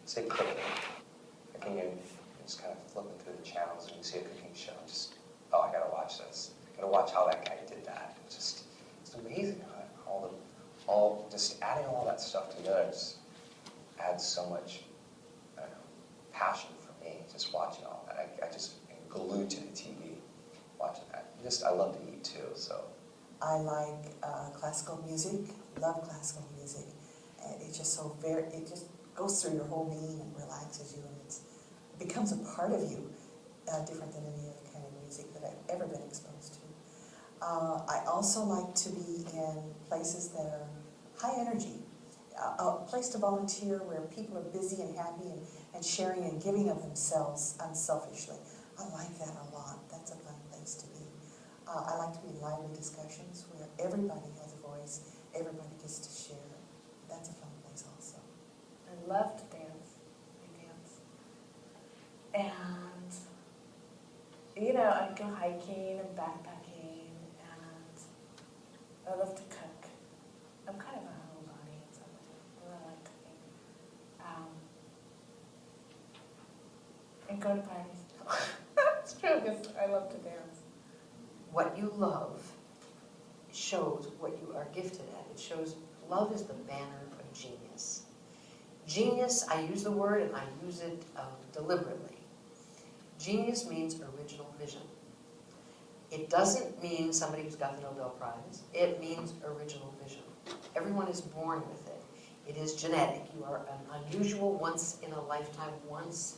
say cooking. Cooking and just kind of flipping through the channels and you see a cooking show. Just, oh, I gotta watch this. I gotta watch how that guy did that. It's amazing how just adding all that stuff together just adds so much, I don't know, passion for me. Just watching all that. I just am glued to the TV watching that. I love to eat too, so. I like classical music, love classical music. And it's just so it just goes through your whole being and relaxes you, and it becomes a part of you, different than any other kind of music that I've ever been exposed to. I also like to be in places that are high energy, a place to volunteer where people are busy and happy and sharing and giving of themselves unselfishly. I like that a lot. That's a fun place to be. I like to be in lively discussions where everybody has a voice, everybody gets to share. That's a fun place also. I love to dance. I dance. And, you know, I go hiking and backpacking, and I love to cook. I'm kind of a homebody in some way. I really like cooking. And go to parties. It's true, because I love to dance. What you love shows what you are gifted at. It shows love is the banner of genius. Genius, I use the word and I use it deliberately. Genius means original vision. It doesn't mean somebody who's got the Nobel Prize. It means original vision. Everyone is born with it. It is genetic. You are an unusual, once in a lifetime, once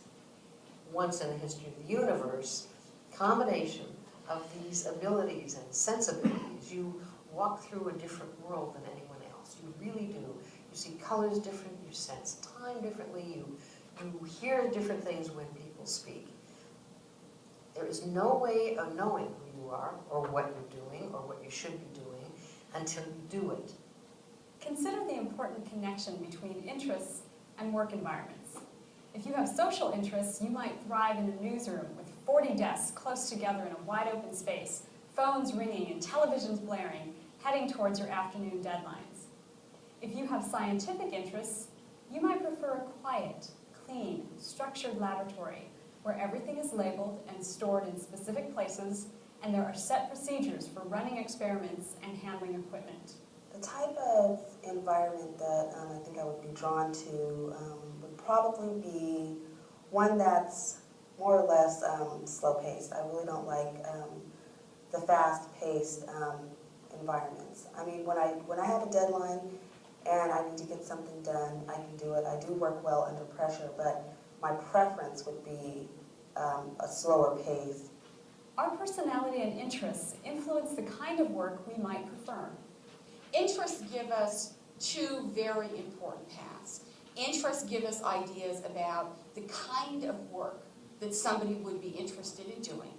in the history of the universe, combination of these abilities and sensibilities. You walk through a different world than anyone else. You really do. You see colors different, you sense time differently, you hear different things when people speak. There is no way of knowing who you are, or what you're doing, or what you should be doing, until you do it. Consider the important connection between interests and work environments. If you have social interests, you might thrive in a newsroom with 40 desks close together in a wide open space, phones ringing and televisions blaring, heading towards your afternoon deadlines. If you have scientific interests, you might prefer a quiet, clean, structured laboratory where everything is labeled and stored in specific places, and there are set procedures for running experiments and handling equipment. The type of environment that I think I would be drawn to would probably be one that's more or less slow-paced. I really don't like the fast-paced environments. I mean, when I have a deadline and I need to get something done, I can do it. I do work well under pressure, but my preference would be a slower pace. Our personality and interests influence the kind of work we might prefer. Interests give us two very important paths. Interests give us ideas about the kind of work that somebody would be interested in doing.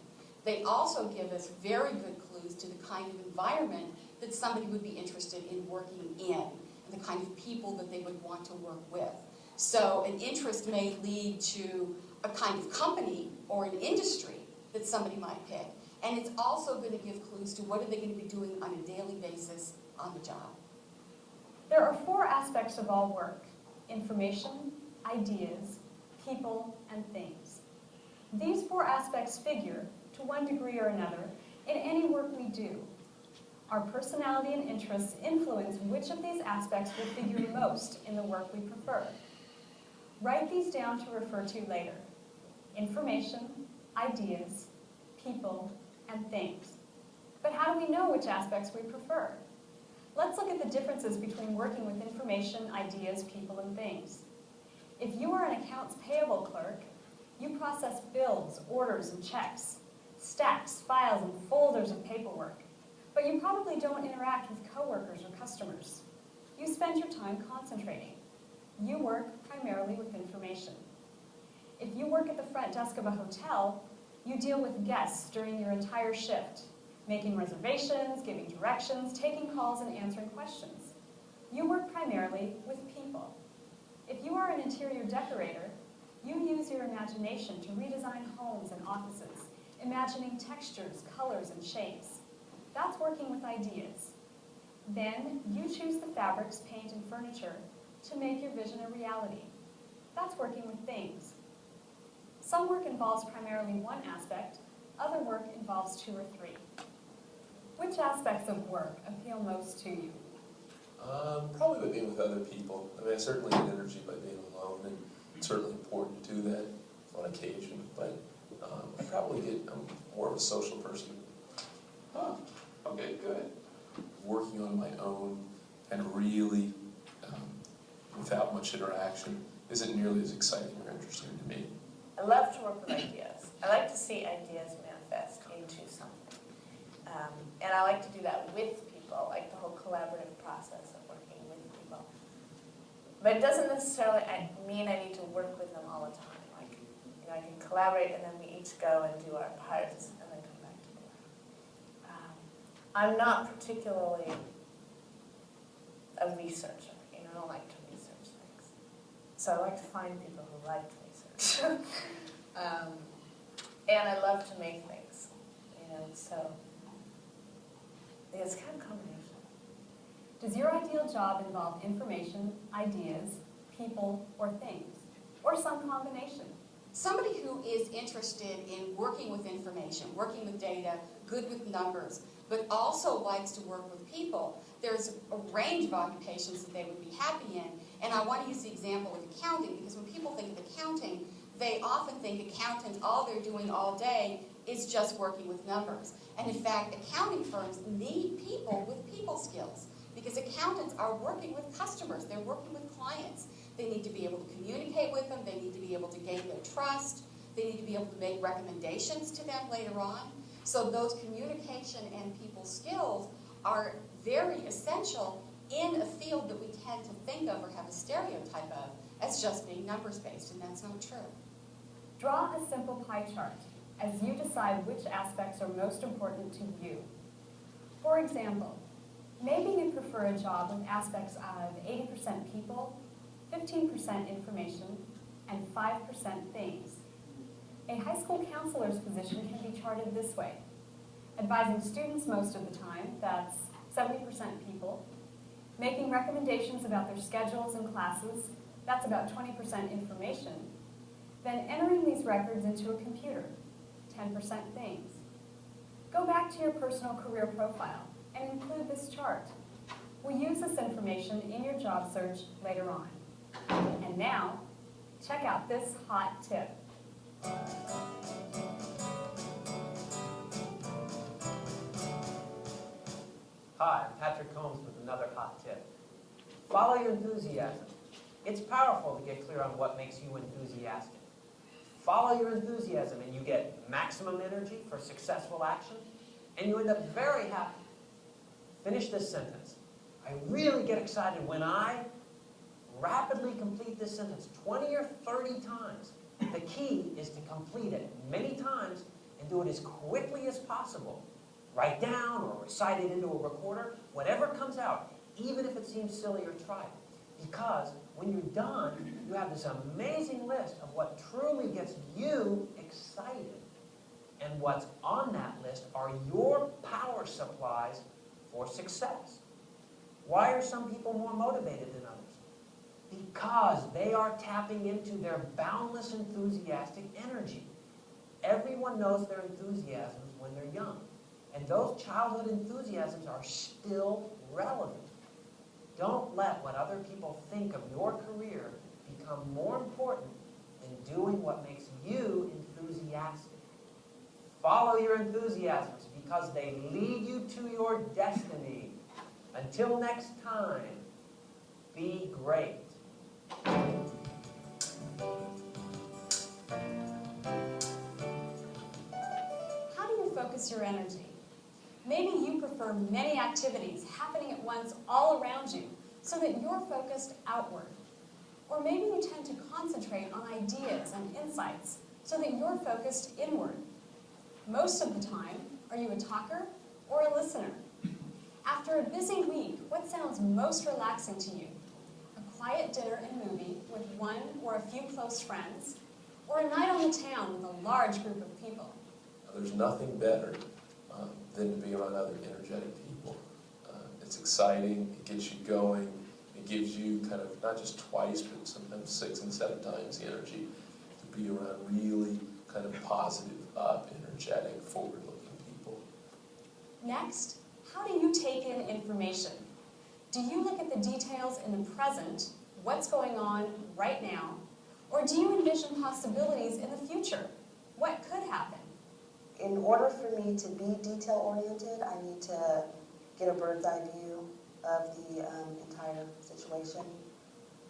They also give us very good clues to the kind of environment that somebody would be interested in working in, and the kind of people that they would want to work with. So an interest may lead to a kind of company or an industry that somebody might pick. And it's also going to give clues to what are they going to be doing on a daily basis on the job. There are 4 aspects of all work: information, ideas, people, and things. These 4 aspects figure, to one degree or another, in any work we do. Our personality and interests influence which of these aspects will figure most in the work we prefer. Write these down to refer to later: information, ideas, people, and things. But how do we know which aspects we prefer? Let's look at the differences between working with information, ideas, people, and things. If you are an accounts payable clerk, you process bills, orders, and checks, stacks, files, and folders of paperwork. But you probably don't interact with coworkers or customers. You spend your time concentrating. You work primarily with information. If you work at the front desk of a hotel, you deal with guests during your entire shift, making reservations, giving directions, taking calls, and answering questions. You work primarily with people. If you are an interior decorator, you use your imagination to redesign homes and offices, imagining textures, colors, and shapes. That's working with ideas. Then you choose the fabrics, paint, and furniture to make your vision a reality. That's working with things. Some work involves primarily one aspect, other work involves 2 or 3. Which aspects of work appeal most to you? Probably by being with other people. I mean, I certainly get energy by being alone, and it's certainly important to do that on occasion, but I'm more of a social person. Huh, okay, good. Working on my own and really without much interaction isn't nearly as exciting or interesting to me. I love to work with ideas. I like to see ideas manifest into something. And I like to do that with people, like the whole collaborative process of working with people. But it doesn't necessarily mean I need to work with them all the time. Like, I can collaborate and then we each go and do our parts and then come back together. I'm not particularly a researcher. I don't like to research things. So I like to find people who like to research. And I love to make things, so it's kind of a combination. Does your ideal job involve information, ideas, people, or things? Or some combination? Somebody who is interested in working with information, working with data, good with numbers, but also likes to work with people, there's a range of occupations that they would be happy in. And I want to use the example of accounting, because when people think of accounting, they often think accountants, all they're doing all day is just working with numbers. And in fact, accounting firms need people with people skills, because accountants are working with customers, they're working with clients. They need to be able to communicate with them, they need to be able to gain their trust, they need to be able to make recommendations to them later on. So those communication and people skills are very essential in a field that we tend to think of or have a stereotype of as just being numbers-based, and that's not true. Draw a simple pie chart as you decide which aspects are most important to you. For example, maybe you prefer a job with aspects of 80% people, 15% information, and 5% things. A high school counselor's position can be charted this way. Advising students most of the time, that's 70% people. Making recommendations about their schedules and classes, that's about 20% information. Then entering these records into a computer, 10% things. Go back to your personal career profile and include this chart. We'll use this information in your job search later on. And now, check out this hot tip. Hi, I'm Patrick Combs with another hot tip. Follow your enthusiasm. It's powerful to get clear on what makes you enthusiastic. Follow your enthusiasm and you get maximum energy for successful action, and you end up very happy. Finish this sentence. I really get excited when I rapidly complete this sentence 20 or 30 times. The key is to complete it many times and do it as quickly as possible. Write down or recite it into a recorder, whatever comes out, even if it seems silly or trite. Because when you're done, you have this amazing list of what truly gets you excited. And what's on that list are your power supplies for success. Why are some people more motivated than others? Because they are tapping into their boundless enthusiastic energy. Everyone knows their enthusiasms when they're young. And those childhood enthusiasms are still relevant. Don't let what other people think of your career become more important than doing what makes you enthusiastic. Follow your enthusiasms because they lead you to your destiny. Until next time, be great. How do you focus your energy? Maybe you prefer many activities happening at once all around you so that you're focused outward. Or maybe you tend to concentrate on ideas and insights so that you're focused inward. Most of the time, are you a talker or a listener? After a busy week, what sounds most relaxing to you? A quiet dinner and movie with one or a few close friends? Or a night on the town with a large group of people? There's nothing better than to be around other energetic people. It's exciting, it gets you going, it gives you kind of not just twice, but sometimes 6 and 7 times the energy to be around really kind of positive, up, energetic, forward-looking people. Next, how do you take in information? Do you look at the details in the present, what's going on right now, or do you envision possibilities in the future? What could happen? In order for me to be detail-oriented, I need to get a bird's eye view of the entire situation.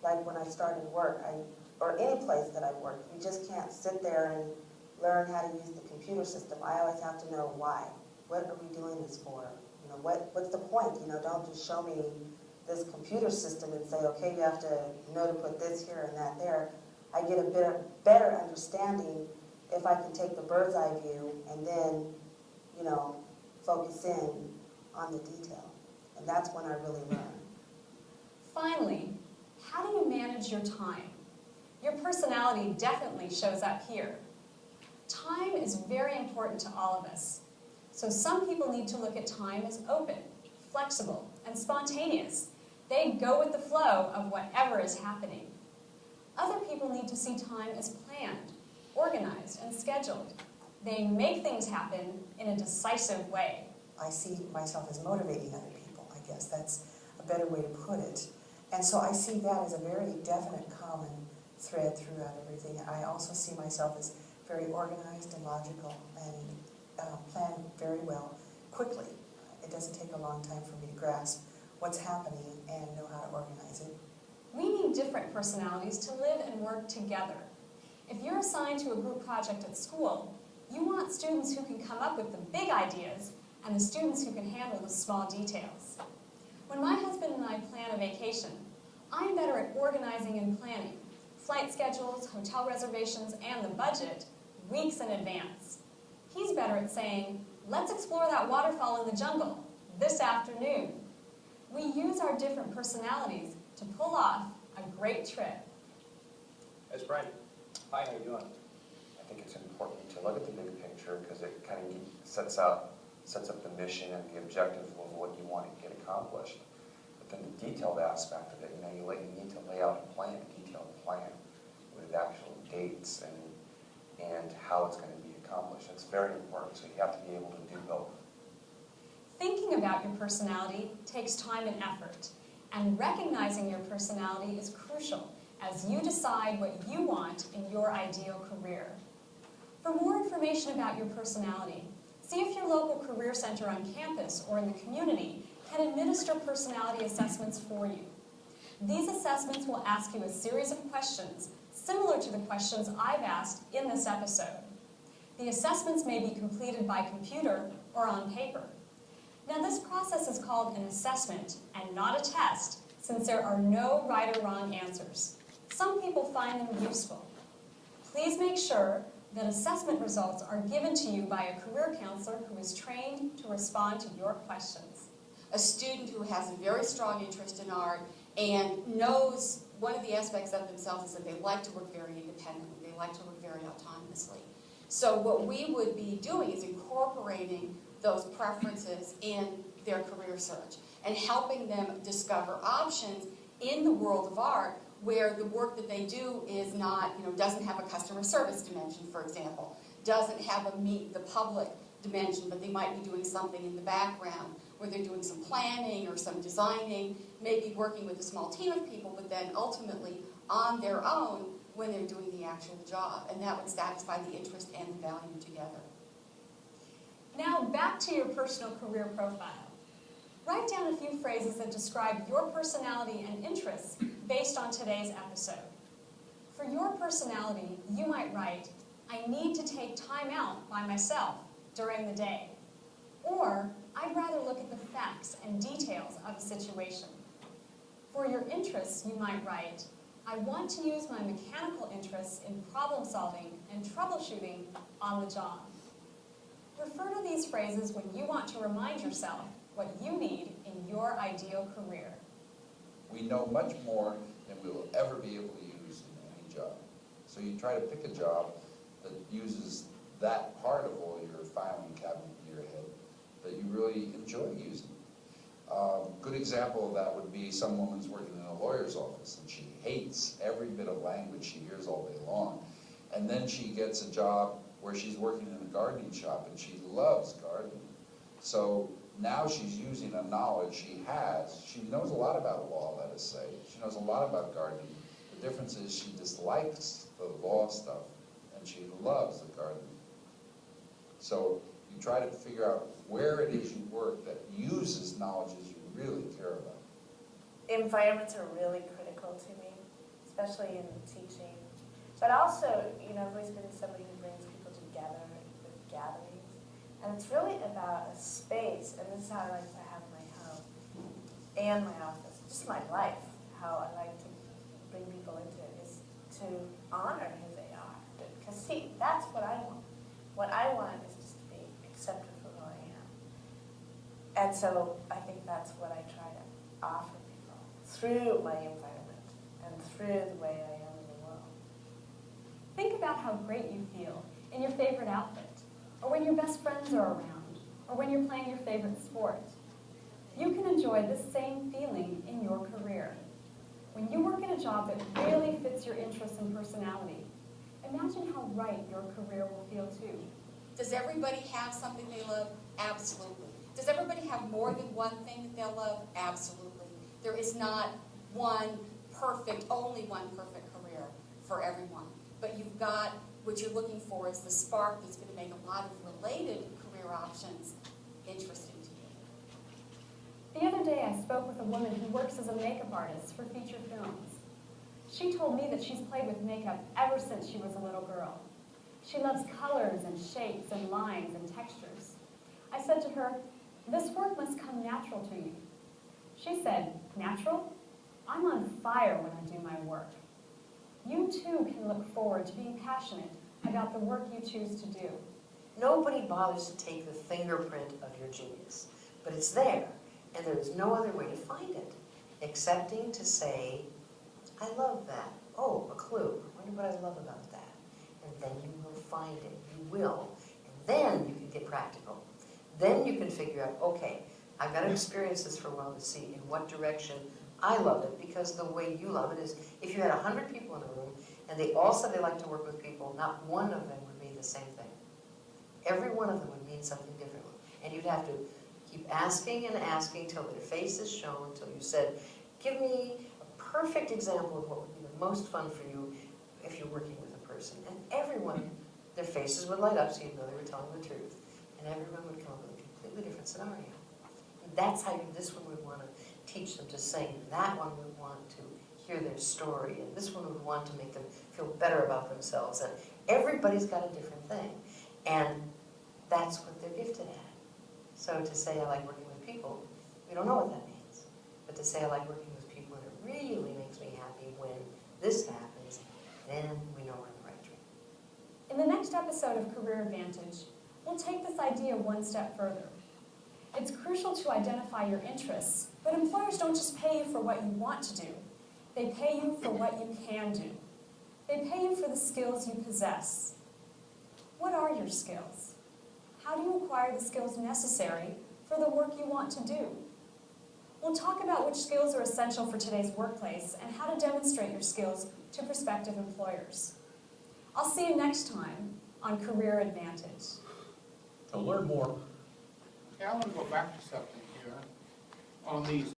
Like when I started work, or any place that I've worked, you just can't sit there and learn how to use the computer system. I always have to know why. What are we doing this for? You know, what's the point? You know, don't just show me this computer system and say, okay, you have to know to put this here and that there. I get a better understanding if I can take the bird's eye view and then, you know, focus in on the detail. And that's when I really learn. Finally, how do you manage your time? Your personality definitely shows up here. Time is very important to all of us. So some people need to look at time as open, flexible, and spontaneous. They go with the flow of whatever is happening. Other people need to see time as planned, organized, and scheduled. They make things happen in a decisive way. I see myself as motivating other people. I guess that's a better way to put it. And so I see that as a very definite common thread throughout everything. I also see myself as very organized and logical and plan very well, quickly. It doesn't take a long time for me to grasp what's happening and know how to organize it. We need different personalities to live and work together. If you're assigned to a group project at school, you want students who can come up with the big ideas and the students who can handle the small details. When my husband and I plan a vacation, I'm better at organizing and planning, flight schedules, hotel reservations, and the budget weeks in advance. He's better at saying, let's explore that waterfall in the jungle this afternoon. We use our different personalities to pull off a great trip. That's Brian. Hi, how you doing? I think it's important to look at the big picture because it kind of sets up the mission and the objective of what you want to get accomplished. But then the detailed aspect of it, you need to lay out a plan, a detailed plan with actual dates and how it's going to be accomplished. It's very important, so you have to be able to do both. Thinking about your personality takes time and effort, and recognizing your personality is crucial as you decide what you want in your ideal career. For more information about your personality, see if your local career center on campus or in the community can administer personality assessments for you. These assessments will ask you a series of questions similar to the questions I've asked in this episode. The assessments may be completed by computer or on paper. Now, this process is called an assessment and not a test, since there are no right or wrong answers. Some people find them useful. Please make sure that assessment results are given to you by a career counselor who is trained to respond to your questions. A student who has a very strong interest in art and knows one of the aspects of themselves is that they like to work very independently, they like to work very autonomously. So what we would be doing is incorporating those preferences in their career search and helping them discover options in the world of art where the work that they do is not, doesn't have a customer service dimension, for example, doesn't have a meet the public dimension, but they might be doing something in the background where they're doing some planning or some designing, maybe working with a small team of people, but then ultimately on their own when they're doing the actual job. And that would satisfy the interest and the value together. Now, back to your personal career profile. Write down a few phrases that describe your personality and interests based on today's episode. For your personality, you might write, I need to take time out by myself during the day. Or, I'd rather look at the facts and details of a situation. For your interests, you might write, I want to use my mechanical interests in problem solving and troubleshooting on the job. Refer to these phrases when you want to remind yourself what you need in your ideal career. We know much more than we will ever be able to use in any job. So you try to pick a job that uses that part of all your filing cabinet in your head that you really enjoy using. Good example of that would be some woman's working in a lawyer's office and she hates every bit of language she hears all day long. And then she gets a job where she's working in a gardening shop and she loves gardening. So now she's using a knowledge she has. She knows a lot about law, let us say. She knows a lot about gardening. The difference is she dislikes the law stuff and she loves the gardening. So you try to figure out where it is you work that uses knowledges you really care about. Environments are really critical to me, especially in teaching. But also, you know, I've always been somebody who brings people together with gatherings. And it's really about a space, and this is how I like to have my home and my office, just my life, how I like to bring people into it, is to honor who they are. Because see, that's what I want. What I want is just to be accepted for who I am. And so I think that's what I try to offer people through my environment and through the way I am in the world. Think about how great you feel in your favorite outfit, or when your best friends are around, or when you're playing your favorite sport. You can enjoy this same feeling in your career. When you work in a job that really fits your interests and personality, imagine how right your career will feel too. Does everybody have something they love? Absolutely. Does everybody have more than one thing that they'll love? Absolutely. There is not only one perfect career for everyone. But you've got, what you're looking for is the spark that's going to make a lot of related career options interesting to you. The other day I spoke with a woman who works as a makeup artist for feature films. She told me that she's played with makeup ever since she was a little girl. She loves colors and shapes and lines and textures. I said to her, "This work must come natural to you." She said, "Natural? I'm on fire when I do my work." You too can look forward to being passionate about the work you choose to do. Nobody bothers to take the fingerprint of your genius, but it's there, and there is no other way to find it, excepting to say, "I love that. Oh, a clue. I wonder what I love about that." And then you will find it. You will. And then you can get practical. Then you can figure out, okay, I've got to experience this for a while to see in what direction I love it, because the way you love it is, if you had 100 people in a room and they all said they like to work with people, not one of them would mean the same thing. Every one of them would mean something differently. And you'd have to keep asking and asking till their face is shown, till you said, "Give me a perfect example of what would be the most fun for you if you're working with a person." And everyone, their faces would light up so you'd know they were telling the truth. And everyone would come up with a completely different scenario. And that's how this one would want to teach them to sing. That one would want to hear their story. And this one would want to make them feel better about themselves. And everybody's got a different thing. And that's what they're gifted at. So to say I like working with people, we don't know what that means. But to say I like working with people and it really makes me happy when this happens, then we know we're in the right track. In the next episode of Career Advantage, we'll take this idea one step further. It's crucial to identify your interests, but employers don't just pay you for what you want to do. They pay you for what you can do. They pay you for the skills you possess. What are your skills? How do you acquire the skills necessary for the work you want to do? We'll talk about which skills are essential for today's workplace and how to demonstrate your skills to prospective employers. I'll see you next time on Career Advantage. To learn more, Okay, I want to go back to something here on these